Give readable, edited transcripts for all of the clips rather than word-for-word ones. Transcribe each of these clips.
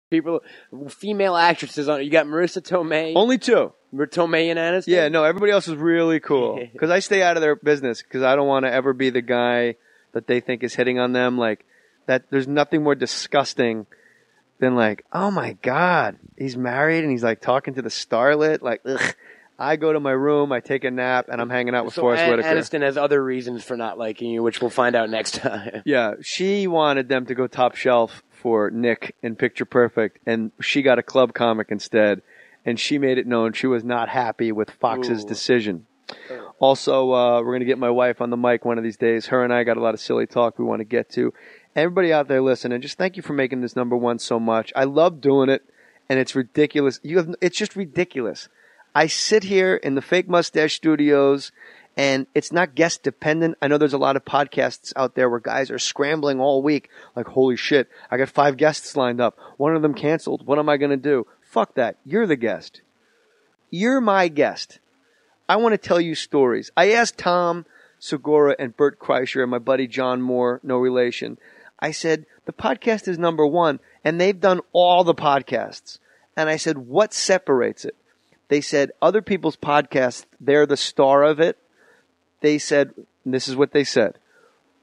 People, female actresses on it. You got Marissa Tomei. Only 2. Tomei and Aniston? Yeah, no, everybody else is really cool. Because I stay out of their business because I don't want to ever be the guy that they think is hitting on them. Like, that. There's nothing more disgusting than like, oh my God, he's married and he's like talking to the starlet. Like, ugh. I go to my room, I take a nap, and I'm hanging out with Forrest Whitaker. Aniston has other reasons for not liking you, which we'll find out next time. Yeah, she wanted them to go top shelf for Nick in Picture Perfect, and she got a club comic instead, and she made it known she was not happy with Fox's decision. Also, we're going to get my wife on the mic one of these days. Her and I got a lot of silly talk we want to get to. Everybody out there listening, just thank you for making this #1 so much. I love doing it, and it's ridiculous. It's just ridiculous. I sit here in the Fake Mustache Studios, and it's not guest dependent. I know there's a lot of podcasts out there where guys are scrambling all week. Like, holy shit, I got 5 guests lined up. One of them canceled. What am I going to do? Fuck that. You're the guest. You're my guest. I want to tell you stories. I asked Tom Segura and Bert Kreischer and my buddy John Mohr, no relation. I said, the podcast is #1, and they've done all the podcasts. And I said, what separates it? They said, other people's podcasts, they're the star of it. They said, and this is what they said.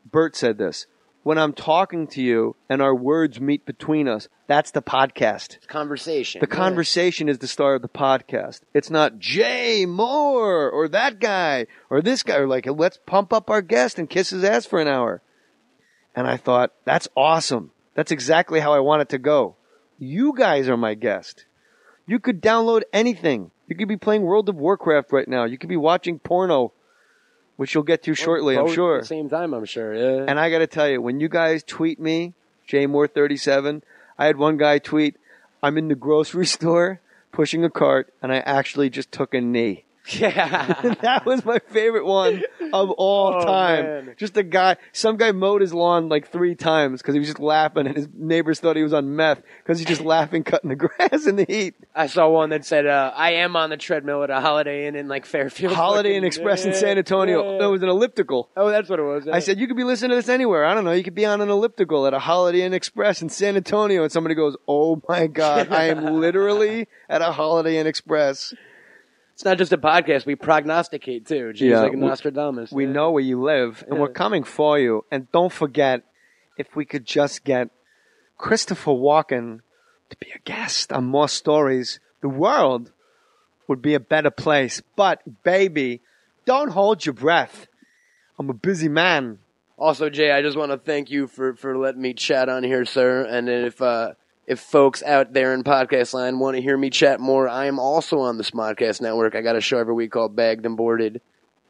Bert said this. When I'm talking to you and our words meet between us, that's the podcast. It's conversation. The conversation is the star of the podcast. It's not Jay, Mohr, or that guy, or this guy. Or like, let's pump up our guest and kiss his ass for an hour. And I thought, that's awesome. That's exactly how I want it to go. You guys are my guest. You could download anything. You could be playing World of Warcraft right now. You could be watching porno, which you'll get to shortly, I'm sure. At the same time, I'm sure, yeah. And I got to tell you, when you guys tweet me, JMoore37, I had one guy tweet, I'm in the grocery store pushing a cart, and I actually just took a knee. Yeah. That was my favorite one of all time. Man. Just a guy, some guy mowed his lawn like 3 times because he was just laughing and his neighbors thought he was on meth because he's just laughing cutting the grass in the heat. I saw one that said, I am on the treadmill at a Holiday Inn in like Fairfield. Holiday Inn Express in San Antonio. No, it was an elliptical. Oh, that's what it was. Yeah. I said, you could be listening to this anywhere. I don't know. You could be on an elliptical at a Holiday Inn Express in San Antonio and somebody goes, oh my God, I am literally at a Holiday Inn Express. It's not just a podcast. We prognosticate, too. Jeez, like Nostradamus. We know where you live, and we're coming for you. And don't forget, if we could just get Christopher Walken to be a guest on more stories, the world would be a better place. But, baby, don't hold your breath. I'm a busy man. Also, Jay, I just want to thank you for letting me chat on here, sir. And if folks out there in podcast land want to hear me chat more, I am also on the Smodcast Network. I got a show every week called Bagged and Boarded.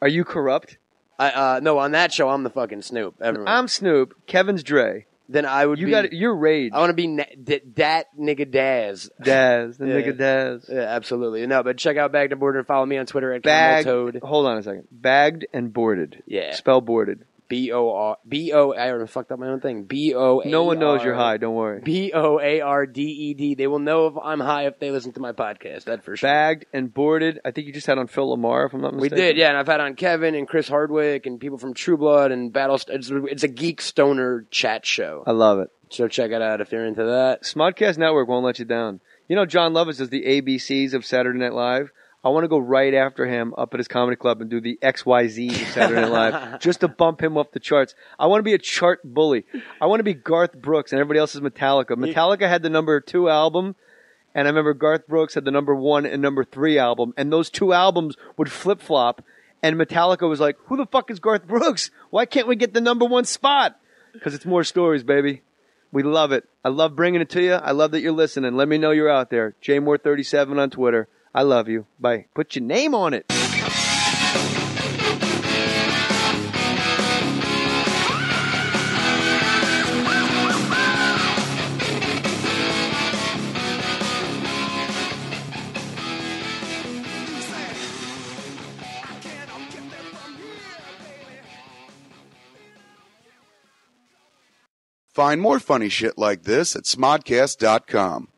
Are you corrupt? No, on that show, I'm the fucking Snoop. Everyone. I'm Snoop. Kevin's Dre. Then I would you're Rage. I want to be that nigga Daz. Daz. The nigga Daz. Yeah, absolutely. No, but check out Bagged and Boarded and follow me on Twitter at Toad. Hold on a second. Bagged and Boarded. Yeah. Spell boarded. I already fucked up my own thing. B-O-A-R. No one knows you're high, don't worry. B-O-A-R-D-E-D. They will know if I'm high if they listen to my podcast, that's for sure. Bagged and Boarded. I think you just had on Phil Lamar, if I'm not mistaken. We did, yeah, and I've had on Kevin and Chris Hardwick and people from True Blood and it's a geek stoner chat show. I love it. So check it out if you're into that. Smodcast Network won't let you down. You know, John Lovitz does the ABCs of Saturday Night Live. I want to go right after him up at his comedy club and do the XYZ of Saturday Night Live just to bump him up the charts. I want to be a chart bully. I want to be Garth Brooks and everybody else is Metallica. Metallica had the #2 album, and I remember Garth Brooks had the #1 and #3 album, and those 2 albums would flip-flop, and Metallica was like, who the fuck is Garth Brooks? Why can't we get the #1 spot? Because it's more stories, baby. We love it. I love bringing it to you. I love that you're listening. Let me know you're out there. JMoore37 on Twitter. I love you. Bye. Put your name on it. Find more funny shit like this at smodcast.com.